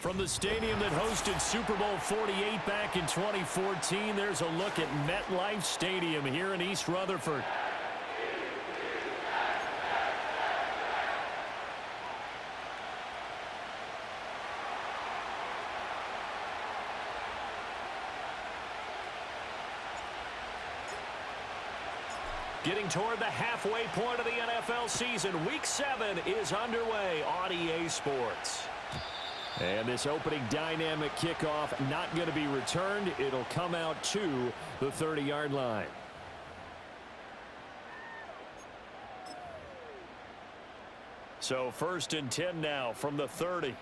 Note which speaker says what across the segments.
Speaker 1: From the stadium that hosted Super Bowl 48 back in 2014, there's a look at MetLife Stadium here in East Rutherford. Getting toward the halfway point of the NFL season, Week 7 is underway on EA Sports. And this opening dynamic kickoff not going to be returned. It'll come out to the 30-yard line. So 1st and 10 now from the 30.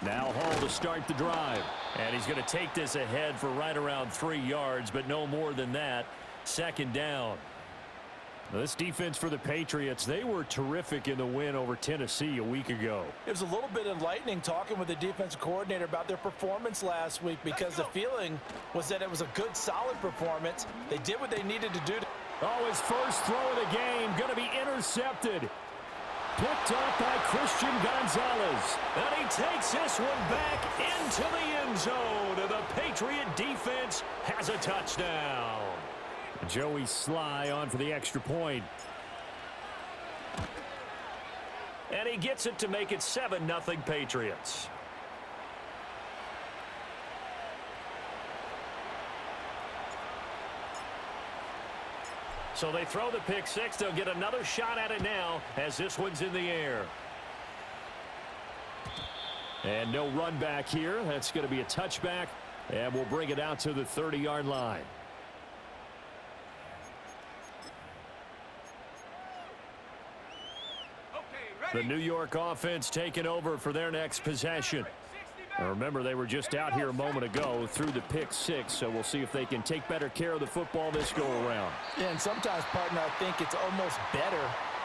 Speaker 1: Now Hall to start the drive. And he's going to take this ahead for right around 3 yards, but no more than that. 2nd down. This defense for the Patriots, they were terrific in the win over Tennessee a week ago.
Speaker 2: It was a little bit enlightening talking with the defensive coordinator about their performance last week because the feeling was that it was a good, solid performance. They did what they needed to do.
Speaker 1: Oh, his first throw of the game going to be intercepted. Picked up by Christian Gonzalez. And he takes this one back into the end zone. And the Patriot defense has a touchdown. Joey Sly on for the extra point. And he gets it to make it 7-0 Patriots. So they throw the pick six. They'll get another shot at it now as this one's in the air. And no run back here. That's going to be a touchback. And we'll bring it out to the 30-yard line. The New York offense taking over for their next possession. Now remember, they were just out here a moment ago through the pick six, so we'll see if they can take better care of the football this go-around.
Speaker 2: Yeah, and sometimes, partner, I think it's almost better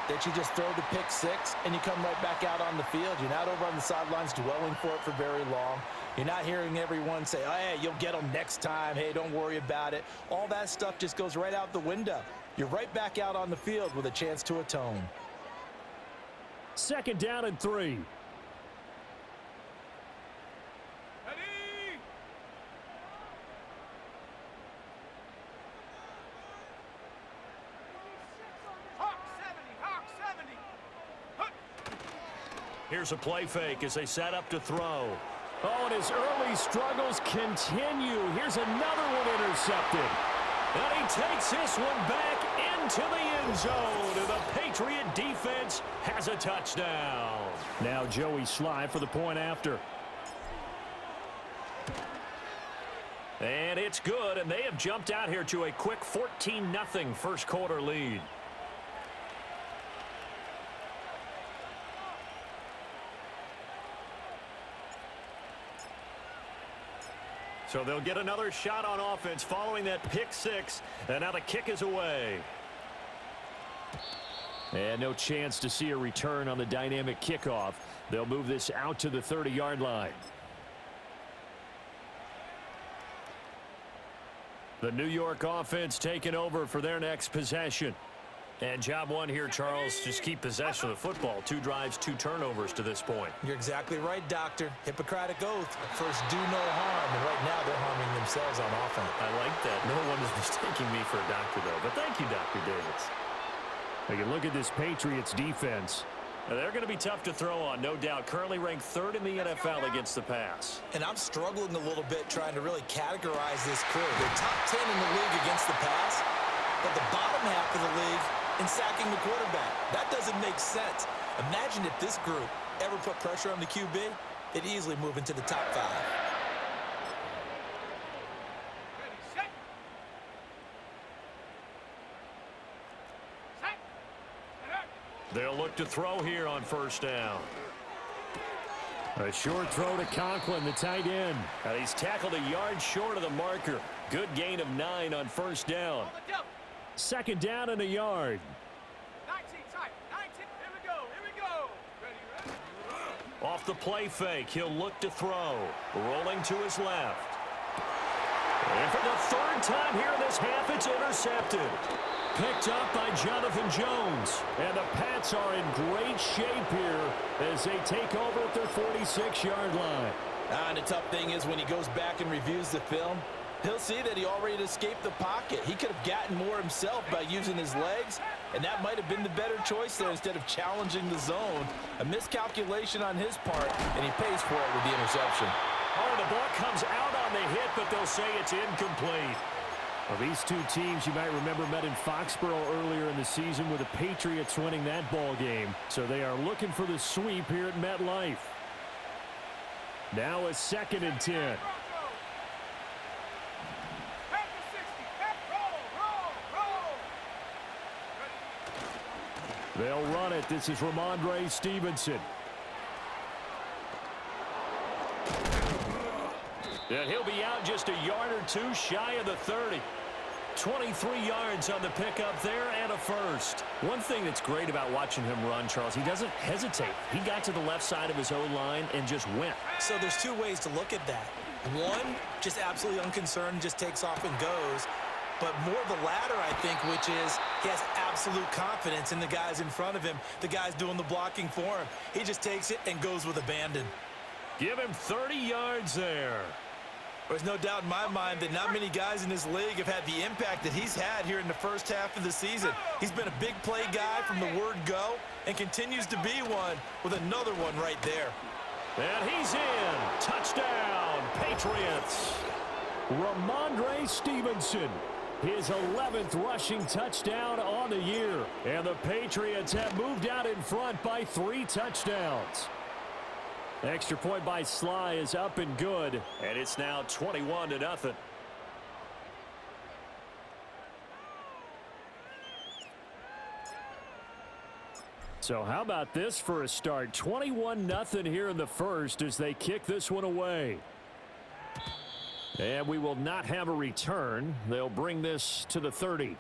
Speaker 2: that you just throw the pick six and you come right back out on the field. You're not over on the sidelines dwelling for it for very long. You're not hearing everyone say, oh, hey, you'll get them next time. Hey, don't worry about it. All that stuff just goes right out the window. You're right back out on the field with a chance to atone.
Speaker 1: 2nd down and 3. Here's a play fake as they set up to throw. Oh, and his early struggles continue. Here's another one intercepted. And he takes this one back into the end zone. And the Patriot defense has a touchdown. Now Joey Sly for the point after. And it's good, and they have jumped out here to a quick 14-0 first quarter lead. So they'll get another shot on offense following that pick six. And now the kick is away. And no chance to see a return on the dynamic kickoff. They'll move this out to the 30-yard line. The New York offense taking over for their next possession. And job one here, Charles, just keep possession of the football. 2 drives, 2 turnovers to this point.
Speaker 2: You're exactly right, Doctor. Hippocratic oath. First, do no harm. And right now, they're harming themselves on offense.
Speaker 1: I like that. No one is mistaking me for a doctor, though. But thank you, Dr. Davis. We can look at this Patriots defense. Now, they're going to be tough to throw on, no doubt. Currently ranked 3rd in the NFL against the pass.
Speaker 2: And I'm struggling a little bit trying to really categorize this crew. They're top 10 in the league against the pass, but the bottom half of the league in sacking the quarterback. That doesn't make sense. Imagine if this group ever put pressure on the QB, they'd easily move into the top 5.
Speaker 1: They'll look to throw here on 1st down. A short throw to Conklin, the tight end. And he's tackled a yard short of the marker. Good gain of 9 on 1st down. 2nd down and a yard.
Speaker 3: 19, tight. 19. Here we go. Ready.
Speaker 1: Off the play fake, he'll look to throw. Rolling to his left. And for the 3rd time here in this half, it's intercepted. Picked up by Jonathan Jones. And the Pats Jets are in great shape here as they take over at their 46-yard line.
Speaker 2: And the tough thing is when he goes back and reviews the film, he'll see that he already escaped the pocket. He could have gotten more himself by using his legs, and that might have been the better choice there instead of challenging the zone. A miscalculation on his part, and he pays for it with the interception.
Speaker 1: Oh, the ball comes out on the hit, but they'll say it's incomplete. Well, these two teams, you might remember, met in Foxborough earlier in the season with the Patriots winning that ball game. So they are looking for the sweep here at MetLife. Now a 2nd and 10. They'll run it. This is Ramondre Stevenson. And he'll be out just a yard or two shy of the 30. 23 yards on the pickup there and a first. One thing that's great about watching him run, Charles, he doesn't hesitate. He got to the left side of his own line and just went.
Speaker 4: So there's two ways to look at that. One, just absolutely unconcerned, just takes off and goes. But more the latter, I think, which is he has absolute confidence in the guys in front of him, the guys doing the blocking for him. He just takes it and goes with abandon.
Speaker 1: Give him 30 yards there.
Speaker 4: There's no doubt in my mind that not many guys in this league have had the impact that he's had here in the first half of the season. He's been a big play guy from the word go and continues to be one with another one right there.
Speaker 1: And he's in. Touchdown, Patriots. Ramondre Stevenson, his 11th rushing touchdown on the year. And the Patriots have moved out in front by 3 touchdowns. Extra point by Sly is up and good, and it's now 21-0. So how about this for a start? 21-0 here in the first as they kick this one away. And we will not have a return. They'll bring this to the 30.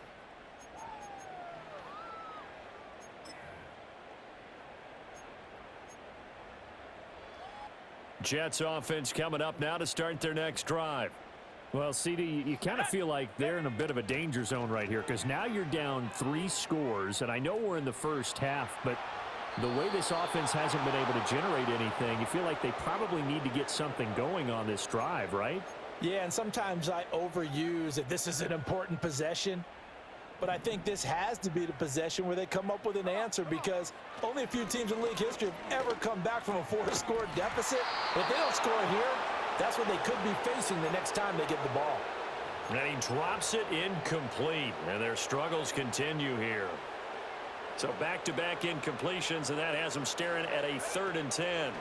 Speaker 1: Jets offense coming up now to start their next drive. Well, CD, you kind of feel like they're in a bit of a danger zone right here because now you're down 3 scores, and I know we're in the first half, but the way this offense hasn't been able to generate anything, you feel like they probably need to get something going on this drive, right?
Speaker 2: Yeah, and sometimes I overuse that this is an important possession. But I think this has to be the possession where they come up with an answer because only a few teams in league history have ever come back from a 4-score deficit. If they don't score here, that's what they could be facing the next time they get the ball.
Speaker 1: And he drops it incomplete, and their struggles continue here. So back-to-back incompletions, and that has them staring at a 3rd and 10.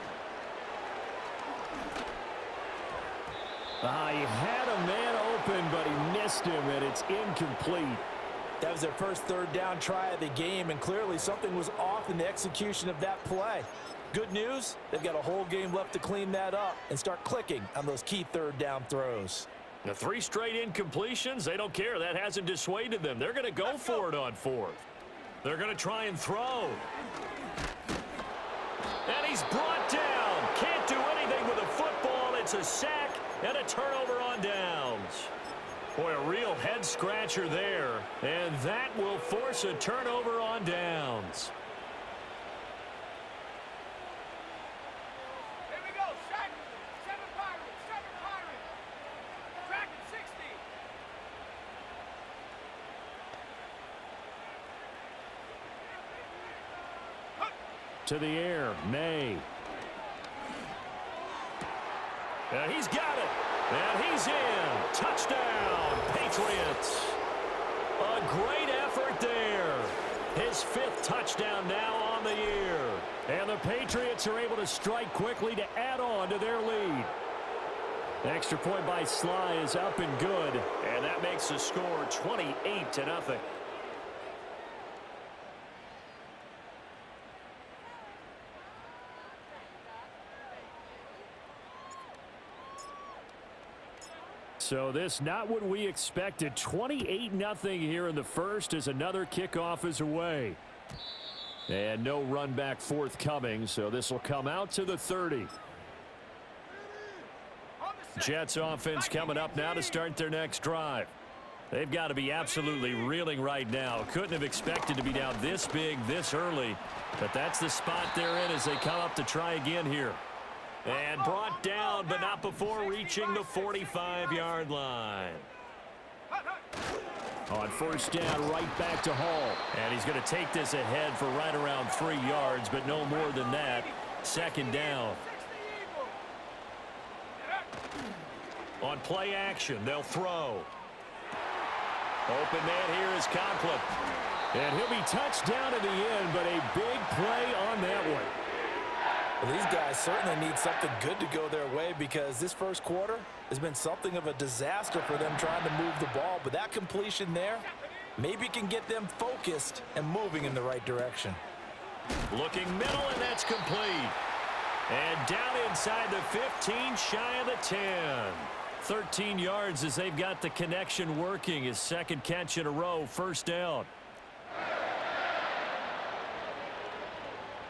Speaker 1: He had a man open, but he missed him, and it's incomplete.
Speaker 2: That was their first 3rd down try of the game, and clearly something was off in the execution of that play. Good news, they've got a whole game left to clean that up and start clicking on those key 3rd down throws.
Speaker 1: The 3 straight incompletions, they don't care. That hasn't dissuaded them. They're going to go for it on 4th. They're going to try and throw. And he's brought down. Can't do anything with a football. It's a sack and a turnover on downs. Boy, a real head-scratcher there. And that will force a turnover on downs.
Speaker 3: Here we go, Shaq. 7 Pirates, 7 Pirates. Dragon 60.
Speaker 1: To the air, May. And he's got it. And he's in. Touchdown, Patriots. A great effort there. His 5th touchdown now on the year. And the Patriots are able to strike quickly to add on to their lead. Extra point by Sly is up and good. And that makes the score 28-0. So this not what we expected. 28-0 here in the first as another kickoff is away. And no run back forthcoming, so this will come out to the 30. Jets offense coming up now to start their next drive. They've got to be absolutely reeling right now. Couldn't have expected to be down this big, this early. But that's the spot they're in as they come up to try again here. And brought down, but not before reaching the 45-yard line. On first down, right back to Hall. And he's going to take this ahead for right around 3 yards, but no more than that. Second down. On play action, they'll throw. Open man here is Conklin. And he'll be touched down at the end, but a big play on that one.
Speaker 2: Well, these guys certainly need something good to go their way because this first quarter has been something of a disaster for them trying to move the ball. But that completion there maybe can get them focused and moving in the right direction.
Speaker 1: Looking middle, and that's complete. And down inside the 15, shy of the 10. 13 yards as they've got the connection working. His second catch in a row, first down.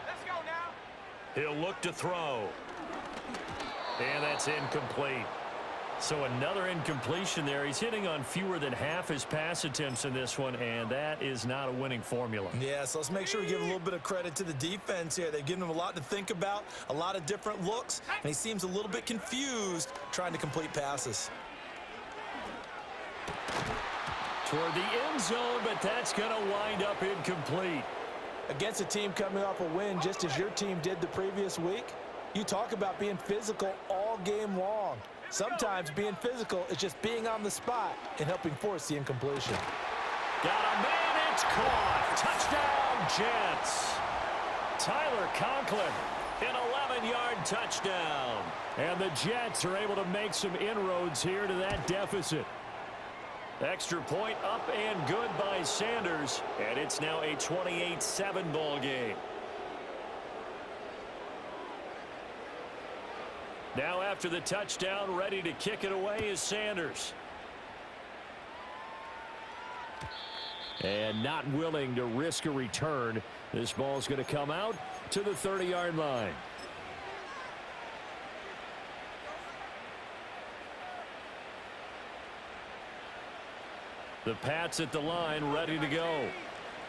Speaker 3: Let's go now.
Speaker 1: He'll look to throw. And that's incomplete. So another incompletion there. He's hitting on fewer than half his pass attempts in this one, and that is not a winning formula.
Speaker 4: Yeah, so let's make sure we give a little bit of credit to the defense here. They've given him a lot to think about, a lot of different looks, and he seems a little bit confused trying to complete passes.
Speaker 1: Toward the end zone, but that's going to wind up incomplete.
Speaker 2: Against a team coming off a win just as your team did the previous week, you talk about being physical all game long. Sometimes being physical is just being on the spot and helping force the incompletion.
Speaker 1: Got a man, it's caught. Touchdown, Jets. Tyler Conklin, an 11-yard touchdown. And the Jets are able to make some inroads here to that deficit. Extra point up and good by Sanders, and it's now a 28-7 ball game. Now after the touchdown, ready to kick it away is Sanders. And not willing to risk a return. This ball's going to come out to the 30-yard line. The Pats at the line, ready to go.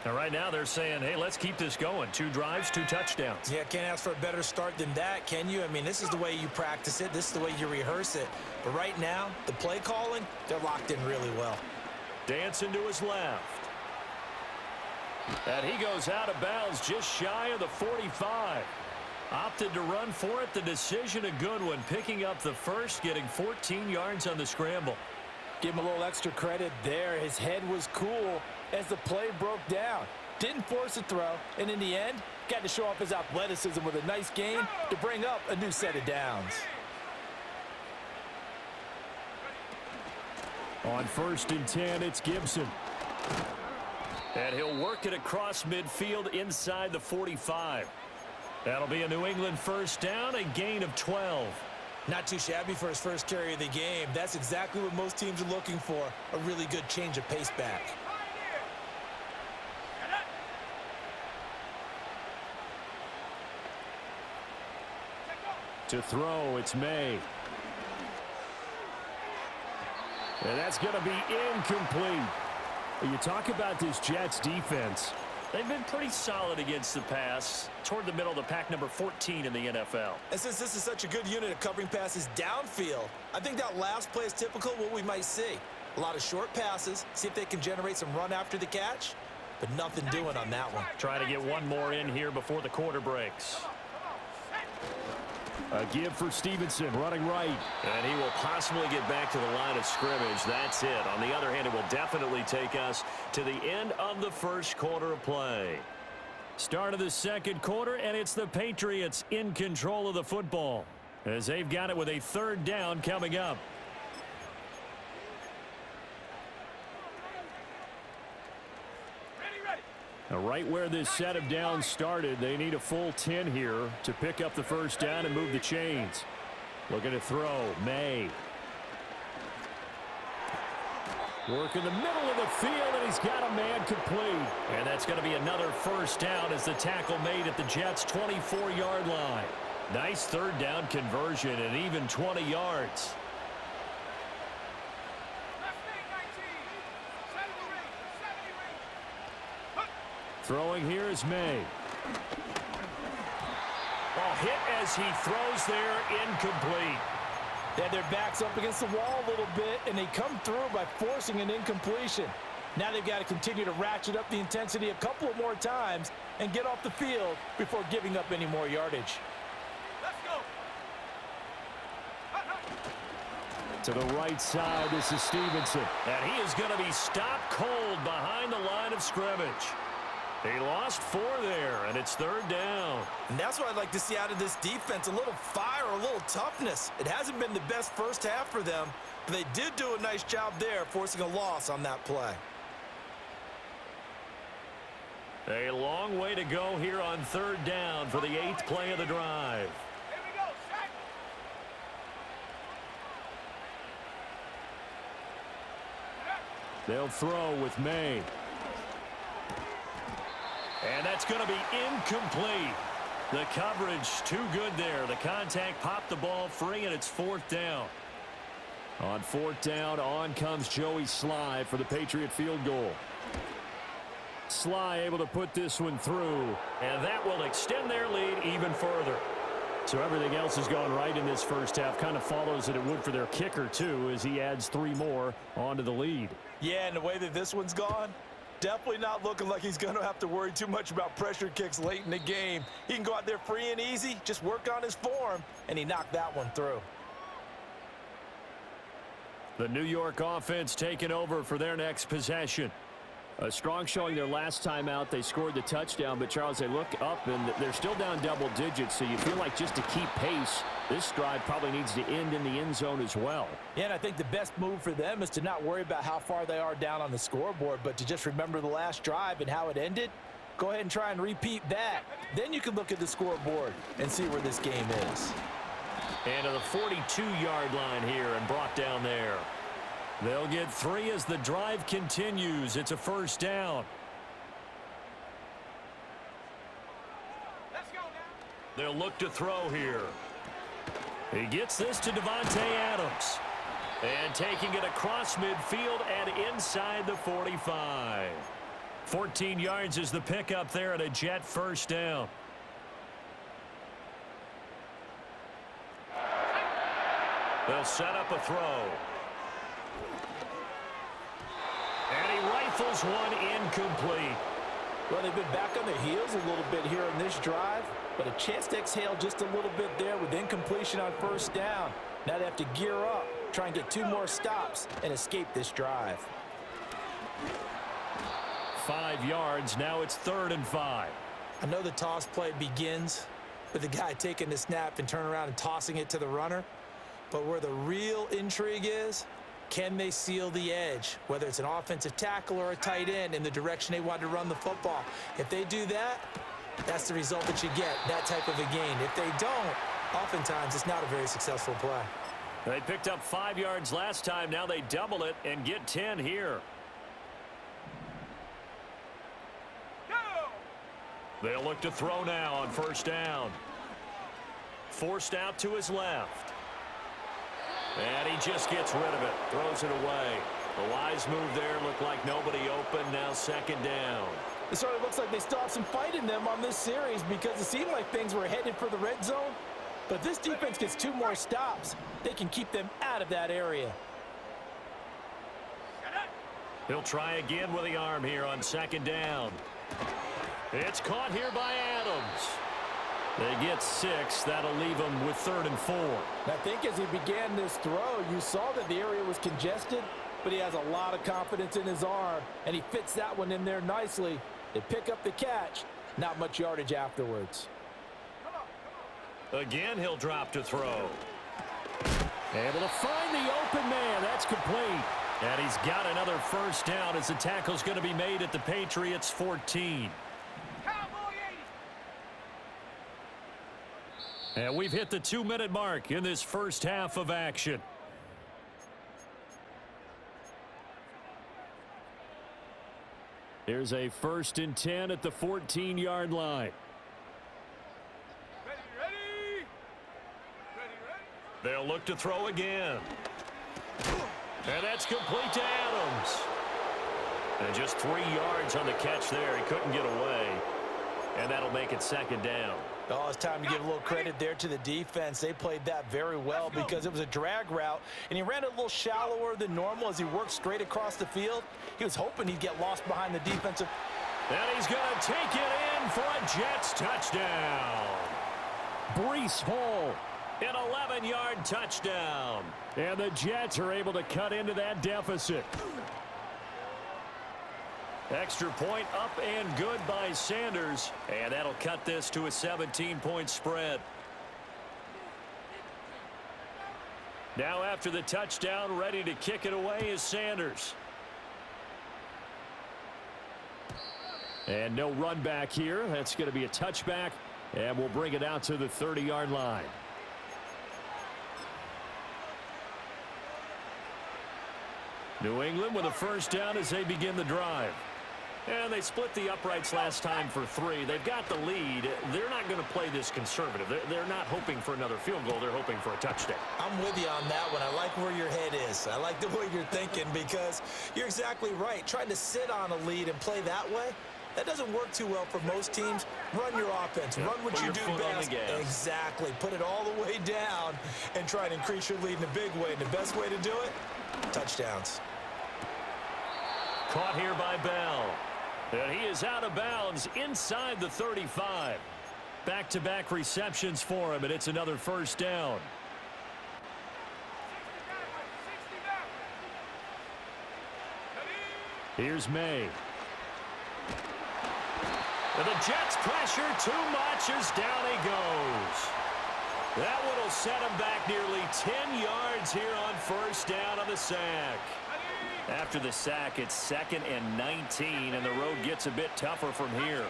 Speaker 1: And right now they're saying, hey, let's keep this going. 2 drives, 2 touchdowns.
Speaker 4: Yeah, can't ask for a better start than that, can you? I mean, this is the way you practice it. This is the way you rehearse it. But right now, the play calling, they're locked in really well.
Speaker 1: Dancing to his left. And he goes out of bounds just shy of the 45. Opted to run for it. The decision a good one. Picking up the first, getting 14 yards on the scramble.
Speaker 2: Give him a little extra credit there. His head was cool as the play broke down. Didn't force a throw, and in the end, got to show off his athleticism with a nice gain to bring up a new set of downs.
Speaker 1: On first and 10, it's Gibson. And he'll work it across midfield inside the 45. That'll be a New England first down, a gain of 12.
Speaker 4: Not too shabby for his first carry of the game. That's exactly what most teams are looking for, a really good change of pace back.
Speaker 1: To throw, it's May. And that's going to be incomplete. You talk about this Jets defense. They've been pretty solid against the pass, toward the middle of the pack, number 14 in the NFL.
Speaker 4: And since this is such a good unit of covering passes downfield, I think that last play is typical of what we might see. A lot of short passes, see if they can generate some run after the catch, but nothing doing on that one.
Speaker 1: Trying to get one more in here before the quarter breaks. A give for Stevenson, running right. And he will possibly get back to the line of scrimmage. That's it. On the other hand, it will definitely take us to the end of the first quarter of play. Start of the second quarter, and it's the Patriots in control of the football as they've got it with a third down coming up. Now, right where this set of downs started, they need a full 10 here to pick up the first down and move the chains. Looking to throw, May. Work in the middle of the field, and he's got a man complete. And that's going to be another first down as the tackle made at the Jets' 24-yard line. Nice third down conversion and even 20 yards. Throwing here is May. Ball hit as he throws there, incomplete.
Speaker 2: They had their backs up against the wall a little bit, and they come through by forcing an incompletion. Now they've got to continue to ratchet up the intensity a couple of more times and get off the field before giving up any more yardage.
Speaker 3: Let's go.
Speaker 1: To the right side, this is Stevenson. And he is going to be stopped cold behind the line of scrimmage. He lost 4 there, and it's 3rd down.
Speaker 4: And that's what I'd like to see out of this defense, a little fire, a little toughness. It hasn't been the best first half for them, but they did do a nice job there, forcing a loss on that play.
Speaker 1: A long way to go here on 3rd down for the 8th play of the drive.
Speaker 3: Here we go, Shaq.
Speaker 1: They'll throw with May. And that's going to be incomplete. The coverage too good there. The contact popped the ball free, and it's 4th down. On 4th down, on comes Joey Sly for the Patriot field goal. Sly able to put this one through, and that will extend their lead even further. So everything else has gone right in this first half. Kind of follows that it would for their kicker, too, as he adds 3 more onto the lead.
Speaker 2: Yeah, and the way that this one's gone, definitely not looking like he's going to have to worry too much about pressure kicks late in the game. He can go out there free and easy, just work on his form, and he knocked that one through.
Speaker 1: The New York offense taking over for their next possession. A strong showing their last time out. They scored the touchdown, but Charles, they look up and they're still down double digits, so you feel like just to keep pace, this drive probably needs to end in the end zone as well.
Speaker 2: Yeah, and I think the best move for them is to not worry about how far they are down on the scoreboard, but to just remember the last drive and how it ended. Go ahead and try and repeat that. Then you can look at the scoreboard and see where this game is.
Speaker 1: And to the 42-yard line here and brought down there. They'll get 3 as the drive continues. It's a 1st down.
Speaker 3: Let's go now.
Speaker 1: They'll look to throw here. He gets this to Devontae Adams. And taking it across midfield and inside the 45. 14 yards is the pickup there at a Jet 1st down. They'll set up a throw. And he rifles one incomplete.
Speaker 2: Well, they've been back on their heels a little bit here on this drive, but a chance to exhale just a little bit there with incompletion on 1st down. Now they have to gear up, try and get 2 more stops, and escape this drive.
Speaker 1: 5 yards. Now it's 3rd and 5.
Speaker 4: I know the toss play begins with the guy taking the snap and turning around and tossing it to the runner, but where the real intrigue is, can they seal the edge, whether it's an offensive tackle or a tight end, in the direction they want to run the football? If they do that, that's the result that you get, that type of a gain. If they don't, oftentimes it's not a very successful play.
Speaker 1: They picked up 5 yards last time. Now they double it and get 10 here.
Speaker 3: Go.
Speaker 1: They'll look to throw now on 1st down. Forced out to his left. And he just gets rid of it. Throws it away. The wise move there. Looked like nobody open. Now 2nd down.
Speaker 2: It sort of looks like they still have some fight in them on this series because it seemed like things were headed for the red zone. But this defense gets 2 more stops. They can keep them out of that area.
Speaker 1: He'll try again with the arm here on 2nd down. It's caught here by Adams. They get 6. That'll leave them with 3rd and 4.
Speaker 2: And I think as he began this throw, you saw that the area was congested, but he has a lot of confidence in his arm, and he fits that one in there nicely. They pick up the catch. Not much yardage afterwards.
Speaker 1: Again, he'll drop to throw. Able to find the open man. That's complete. And he's got another 1st down as the tackle's going to be made at the Patriots 14. And we've hit the 2-minute mark in this first half of action. Here's a 1st and 10 at the 14-yard line.
Speaker 3: Ready.
Speaker 1: They'll look to throw again. And that's complete to Adams. And just 3 yards on the catch there. He couldn't get away. And that'll make it second down.
Speaker 2: Oh, it's time to give a little credit there to the defense. They played that very well because it was a drag route, and he ran it a little shallower than normal as he worked straight across the field. He was hoping he'd get lost behind the defensive.
Speaker 1: And he's going to take it in for a Jets touchdown. Breece Hall, an 11-yard touchdown. And the Jets are able to cut into that deficit. Extra point up and good by Sanders. And that'll cut this to a 17-point spread. Now after the touchdown, ready to kick it away is Sanders. And no run back here. That's going to be a touchback. And we'll bring it out to the 30-yard line. New England with a first down as they begin the drive. And they split the uprights last time for 3. They've got the lead. They're not going to play this conservative. They're not hoping for another field goal. They're hoping for a touchdown.
Speaker 4: I'm with you on that one. I like where your head is. I like the way you're thinking because you're exactly right. Trying to sit on a lead and play that way, that doesn't work too well for most teams. Run your offense. Run what you do best. Exactly. Put it all the way down and try to increase your lead in a big way. And the best way to do it, touchdowns.
Speaker 1: Caught here by Bell. And he is out of bounds inside the 35. Back-to-back receptions for him, and it's another first down. Here's May. And the Jets pressure too much as down he goes. That one will set him back nearly 10 yards here on first down on the sack. After the sack, it's 2nd and 19, and the road gets a bit tougher from here.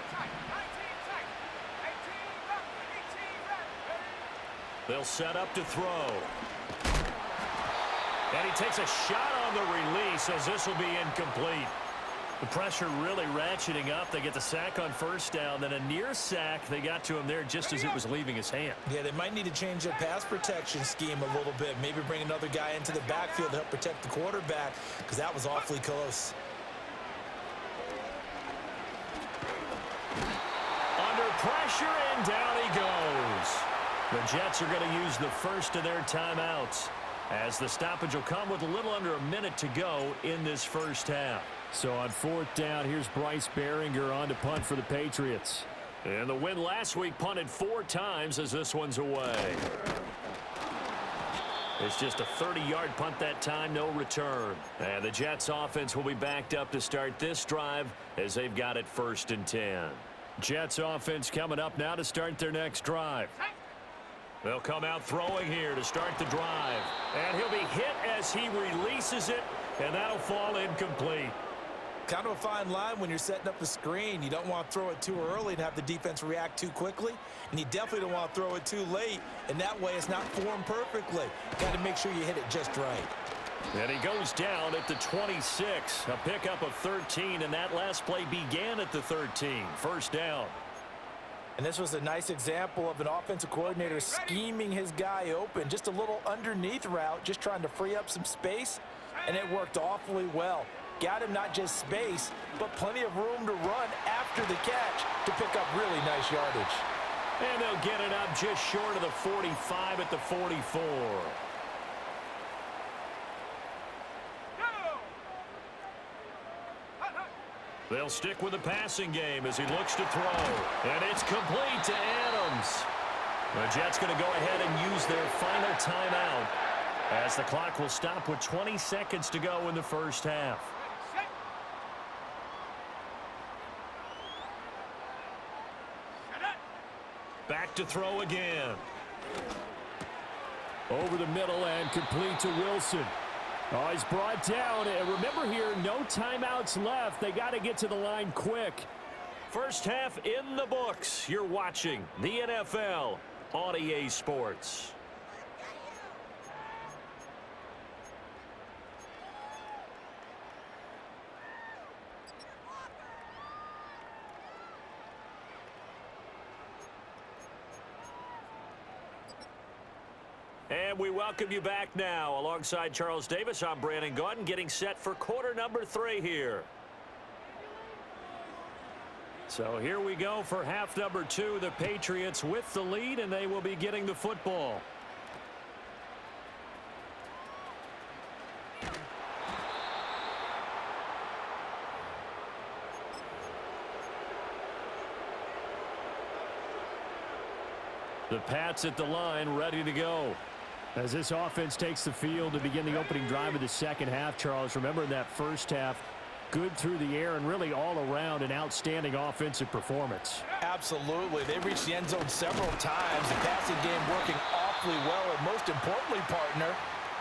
Speaker 1: They'll set up to throw. And he takes a shot on the release as this will be incomplete. The pressure really ratcheting up. They get the sack on first down. Then a near sack. They got to him there just as it was leaving his hand.
Speaker 4: Yeah, they might need to change their pass protection scheme a little bit. Maybe bring another guy into the backfield to help protect the quarterback because that was awfully close.
Speaker 1: Under pressure, and down he goes. The Jets are going to use the first of their timeouts as the stoppage will come with a little under a minute to go in this first half. So on 4th down, here's Bryce Behringer on to punt for the Patriots. And the win last week punted 4 times as this one's away. It's just a 30-yard punt that time, no return. And the Jets offense will be backed up to start this drive as they've got it 1st and 10. Jets offense coming up now to start their next drive. They'll come out throwing here to start the drive. And he'll be hit as he releases it, and that'll fall incomplete.
Speaker 4: Kind of a fine line when you're setting up a screen. You don't want to throw it too early and have the defense react too quickly. And you definitely don't want to throw it too late. And that way it's not formed perfectly. Got to make sure you hit it just right.
Speaker 1: And he goes down at the 26. A pickup of 13, and that last play began at the 13. First down.
Speaker 2: And this was a nice example of an offensive coordinator scheming his guy open. Just a little underneath route, just trying to free up some space. And it worked awfully well. Got him not just space, but plenty of room to run after the catch to pick up really nice yardage.
Speaker 1: And they'll get it up just short of the 45 at the 44. They'll stick with the passing game as he looks to throw. And it's complete to Adams. The Jets going to go ahead and use their final timeout as the clock will stop with 20 seconds to go in the first half. Back to throw again. Over the middle and complete to Wilson. Oh, he's brought down. And remember here, no timeouts left. They got to get to the line quick. First half in the books. You're watching the NFL on EA Sports. And we welcome you back now. Alongside Charles Davis, I'm Brandon Gaudin, getting set for quarter number 3 here. So here we go for half number 2. The Patriots with the lead, and they will be getting the football. The Pats at the line, ready to go. As this offense takes the field to begin the opening drive of the second half, Charles, remember in that first half, good through the air and really all around an outstanding offensive performance.
Speaker 2: Absolutely. They reached the end zone several times. The passing game working awfully well, and most importantly, partner,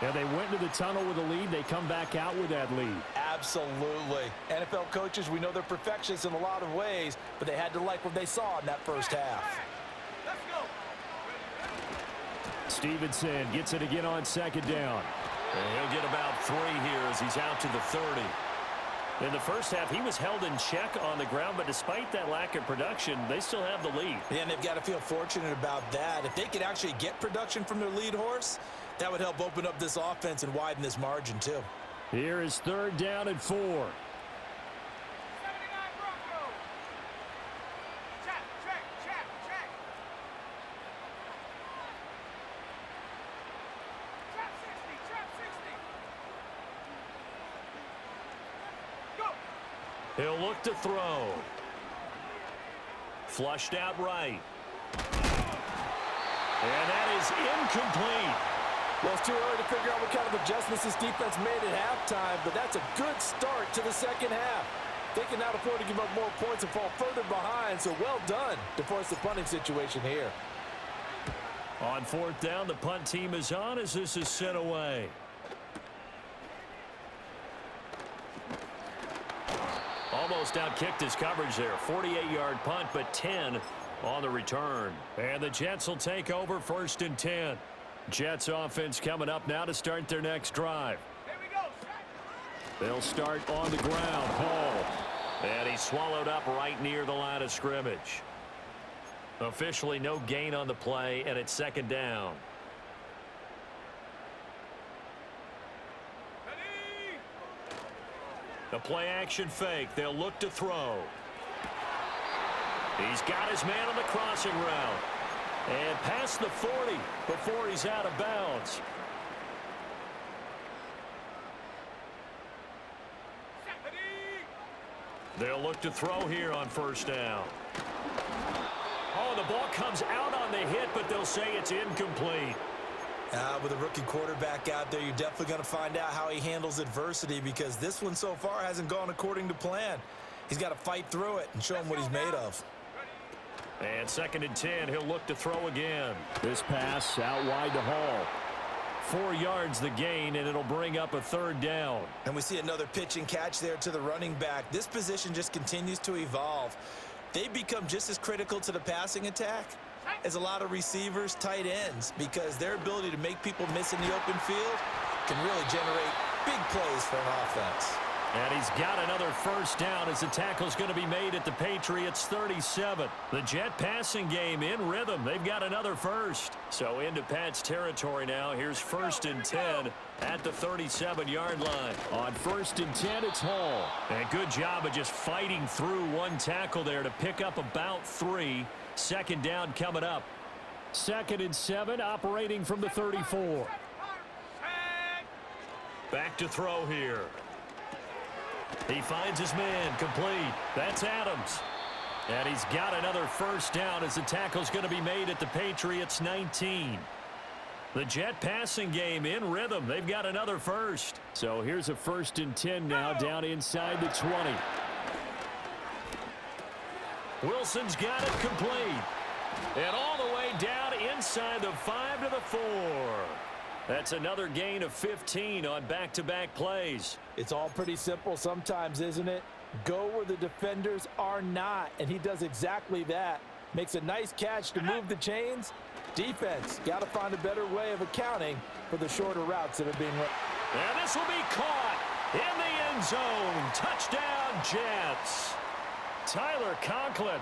Speaker 1: Yeah, they went into the tunnel with a lead. They come back out with that lead.
Speaker 2: absolutely. NFL coaches, we know they're perfectionists in a lot of ways, but they had to like what they saw in that first half.
Speaker 3: Let's go.
Speaker 1: Stevenson gets it again on second down. And he'll get about 3 here as he's out to the 30. In the first half, he was held in check on the ground, but despite that lack of production, they still have the lead.
Speaker 4: Yeah, and they've got to feel fortunate about that. If they could actually get production from their lead horse, that would help open up this offense and widen this margin too.
Speaker 1: Here is 3rd down and 4.
Speaker 3: 79 Broncos. Check, check, check, check. Trap 60, trap 60. Go.
Speaker 1: He'll look to throw. Flushed out right. And that is incomplete.
Speaker 2: Well, it's too early to figure out what kind of adjustments this defense made at halftime, but that's a good start to the second half. They can now afford to give up more points and fall further behind, so well done to force the punting situation here.
Speaker 1: On 4th down, the punt team is on as this is sent away. Almost outkicked his coverage there. 48-yard punt, but 10 on the return. And the Jets will take over 1st and 10. Jets offense coming up now to start their next drive.
Speaker 3: Here we go. Set.
Speaker 1: They'll start on the ground. Hall. And he's swallowed up right near the line of scrimmage. Officially no gain on the play, and it's 2nd down.
Speaker 3: Ready.
Speaker 1: The play action fake. They'll look to throw. He's got his man on the crossing route. And past the 40 before he's out of bounds.
Speaker 3: Set. Ready.
Speaker 1: They'll look to throw here on 1st down. Oh, the ball comes out on the hit, but they'll say it's incomplete.
Speaker 4: With a rookie quarterback out there, you're definitely going to find out how he handles adversity, because this one so far hasn't gone according to plan. He's got to fight through it and show him what he's made of.
Speaker 1: And 2nd and 10, he'll look to throw again. This pass out wide to Hall. 4 yards the gain, and it'll bring up a 3rd down.
Speaker 4: And we see another pitch and catch there to the running back. This position just continues to evolve. They become just as critical to the passing attack as a lot of receivers, tight ends, because their ability to make people miss in the open field can really generate big plays for an offense.
Speaker 1: And he's got another 1st down as the tackle's going to be made at the Patriots 37. The Jet passing game in rhythm. They've got another 1st. So into Pat's territory now. Here's 1st and 10 at the 37-yard line. On 1st and 10, it's Hall. And good job of just fighting through one tackle there to pick up about 3. 2nd down coming up. 2nd and 7, operating from the 34. Back to throw here. He finds his man, complete. That's Adams. And he's got another 1st down as the tackle's going to be made at the Patriots 19. The Jet passing game in rhythm. They've got another 1st. So here's a 1st and 10 now down inside the 20. Wilson's got it complete. And all the way down inside the 5 to the 4. That's another gain of 15 on back-to-back plays.
Speaker 2: It's all pretty simple sometimes, isn't it? Go where the defenders are not, and he does exactly that. Makes a nice catch to move the chains. Defense, got to find a better way of accounting for the shorter routes that are being run.
Speaker 1: And this will be caught in the end zone. Touchdown, Jets. Tyler Conklin,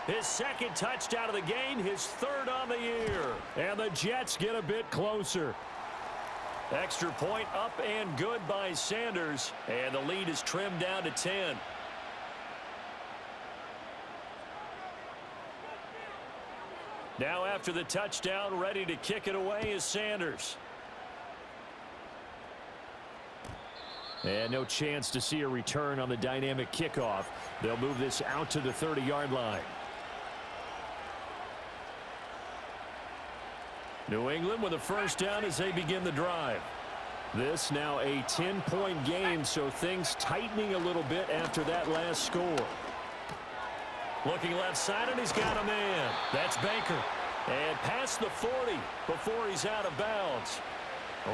Speaker 1: his 2nd touchdown of the game, his 3rd on the year. And the Jets get a bit closer. Extra point up and good by Sanders, and the lead is trimmed down to 10. Now after the touchdown, ready to kick it away is Sanders. And no chance to see a return on the dynamic kickoff. They'll move this out to the 30-yard line. New England with a first down as they begin the drive. This now a 10-point game, so things tightening a little bit after that last score. Looking left side, and he's got a man. That's Baker. And past the 40 before he's out of bounds.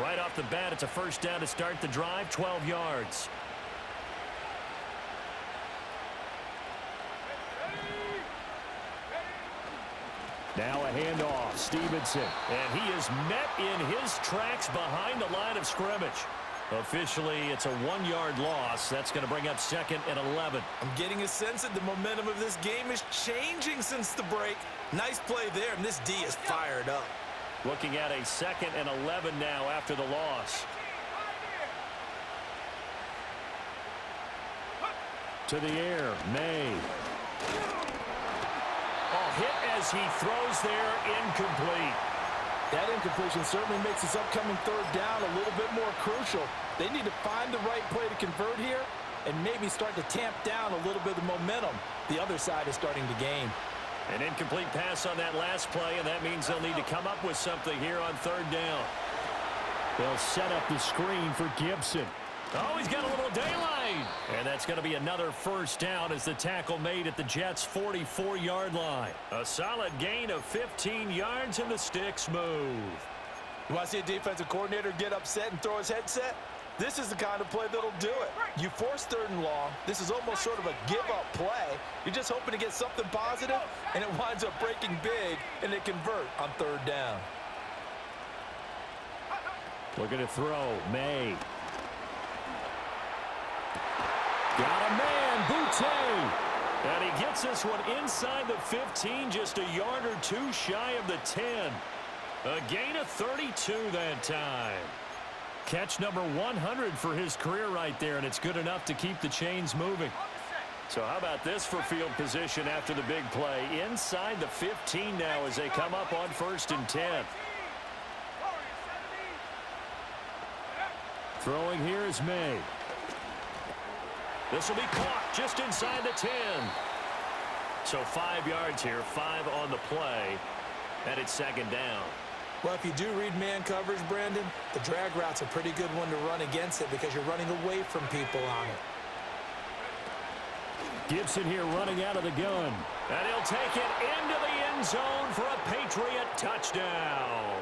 Speaker 1: Right off the bat, it's a first down to start the drive, 12 yards. Now a handoff, Stevenson. And he is met in his tracks behind the line of scrimmage. Officially, it's a 1-yard loss. That's going to bring up 2nd and 11.
Speaker 4: I'm getting a sense that the momentum of this game is changing since the break. Nice play there, and this D is fired up.
Speaker 1: Looking at a 2nd and 11 now after the loss. To the air, May. Oh, hit as he throws there, incomplete.
Speaker 2: That incompletion certainly makes this upcoming third down a little bit more crucial. They need to find the right play to convert here and maybe start to tamp down a little bit of the momentum the other side is starting to gain.
Speaker 1: An incomplete pass on that last play, and that means they'll need to come up with something here on third down. They'll set up the screen for Gibson. Oh, he's got a little daylight. And that's going to be another first down as the tackle made at the Jets' 44-yard line. A solid gain of 15 yards, and the sticks move.
Speaker 2: You want to see a defensive coordinator get upset and throw his headset? This is the kind of play that'll do it. You force third and long. This is almost sort of a give-up play. You're just hoping to get something positive, and it winds up breaking big, and they convert on third down.
Speaker 1: Looking to throw, May. Got a man, Boutte. And he gets this one inside the 15, just a yard or two shy of the 10. A gain of 32 that time. Catch number 100 for his career right there, and it's good enough to keep the chains moving. So how about this for field position after the big play? Inside the 15 now as they come up on 1st and 10. Throwing here is May. This will be caught just inside the 10. So 5 yards here, 5 on the play, and it's 2nd down.
Speaker 4: Well, if you do read man coverage, Brandon, the drag route's a pretty good one to run against it because you're running away from people on it.
Speaker 1: Gibson here running out of the gun. And he'll take it into the end zone for a Patriot touchdown.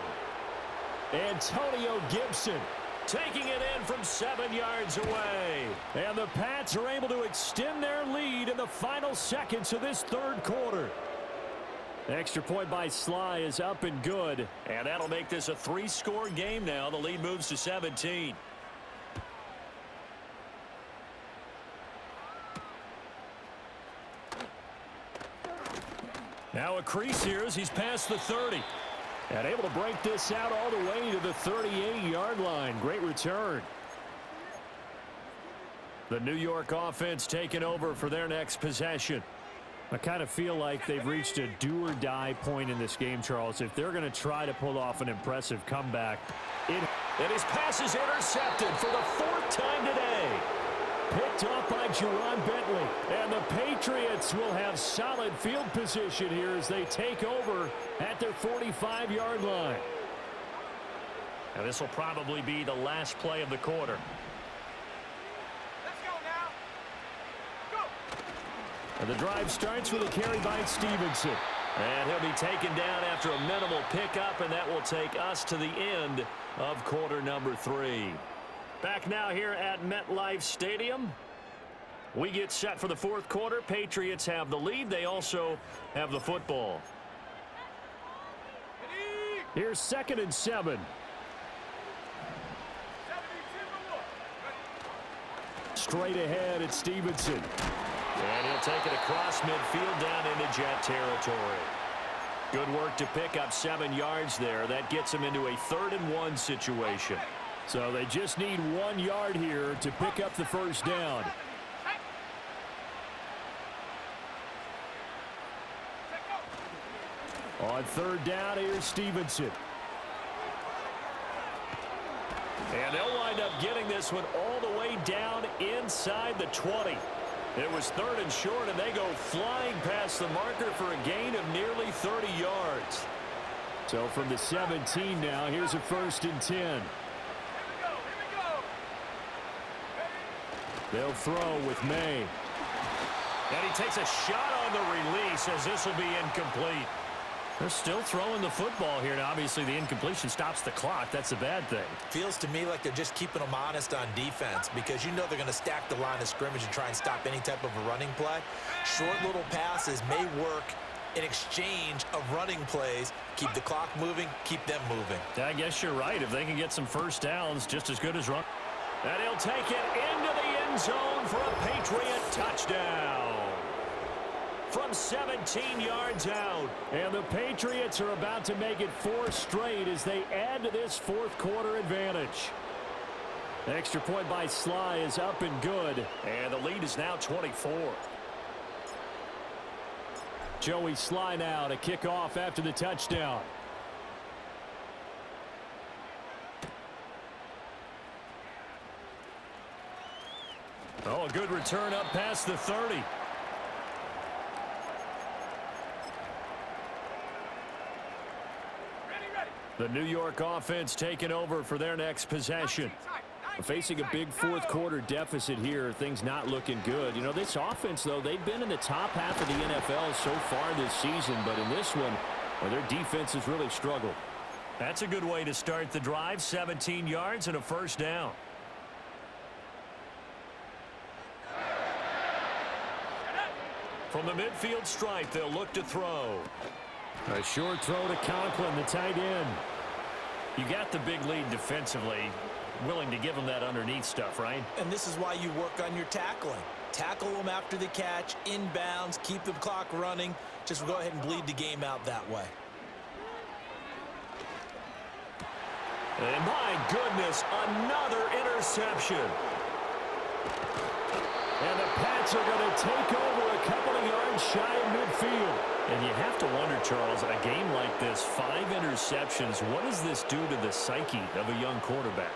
Speaker 1: Antonio Gibson taking it in from 7 yards away. And the Pats are able to extend their lead in the final seconds of this third quarter. Extra point by Sly is up and good. And that'll make this a 3-score game now. The lead moves to 17. Now a crease here as he's past the 30. And able to break this out all the way to the 38-yard line. Great return. The New York offense taking over for their next possession. I kind of feel like they've reached a do-or-die point in this game, Charles. If they're going to try to pull off an impressive comeback. And his pass is intercepted for the 4th time today. Picked off by Jerron Bentley. And the Patriots will have solid field position here as they take over at their 45-yard line. Now this will probably be the last play of the quarter.
Speaker 3: Let's go now. Go.
Speaker 1: And the drive starts with a carry by Stevenson. And he'll be taken down after a minimal pickup, and that will take us to the end of quarter number 3. Back now here at MetLife Stadium. We get set for the 4th quarter. Patriots have the lead. They also have the football. Here's 2nd and 7. Straight ahead, it's Stevenson. And he'll take it across midfield down into Jet territory. Good work to pick up 7 yards there. That gets him into a 3rd and 1 situation. So they just need 1 yard here to pick up the first down. On third down, here's Stevenson. And they'll wind up getting this one all the way down inside the 20. It was third and short, and they go flying past the marker for a gain of nearly 30 yards. So from the 17 now, here's a 1st and 10.
Speaker 3: Here we go.
Speaker 1: They'll throw with May. And he takes a shot on the release as this will be incomplete. They're still throwing the football here. Now, obviously, the incompletion stops the clock. That's a bad thing.
Speaker 4: Feels to me like they're just keeping them honest on defense because you know they're going to stack the line of scrimmage and try and stop any type of a running play. Short little passes may work in exchange of running plays. Keep the clock moving, keep them moving.
Speaker 1: I guess you're right. If they can get some first downs, just as good as run. And he'll take it into the end zone for a Patriot touchdown. From 17 yards out. And the Patriots are about to make it 4 straight as they add to this fourth quarter advantage. The extra point by Sly is up and good. And the lead is now 24. Joey Sly now to kick off after the touchdown. Oh, a good return up past the 30. The New York offense taking over for their next possession. Facing a big fourth quarter deficit here, things not looking good. You know, this offense, though, they've been in the top half of the NFL so far this season, but in this one, well, their defense has really struggled. That's a good way to start the drive, 17 yards and a first down. From the midfield stripe, they'll look to throw. A short throw to Conklin, the tight end. You got the big lead defensively. Willing to give them that underneath stuff, right?
Speaker 4: And this is why you work on your tackling. Tackle them after the catch, inbounds, keep the clock running. Just go ahead and bleed the game out that way.
Speaker 1: And my goodness, another interception. And the Pats are going to take over a couple of yards shy of midfield. And you have to wonder, Charles, a game like this, 5 interceptions, what does this do to the psyche of a young quarterback?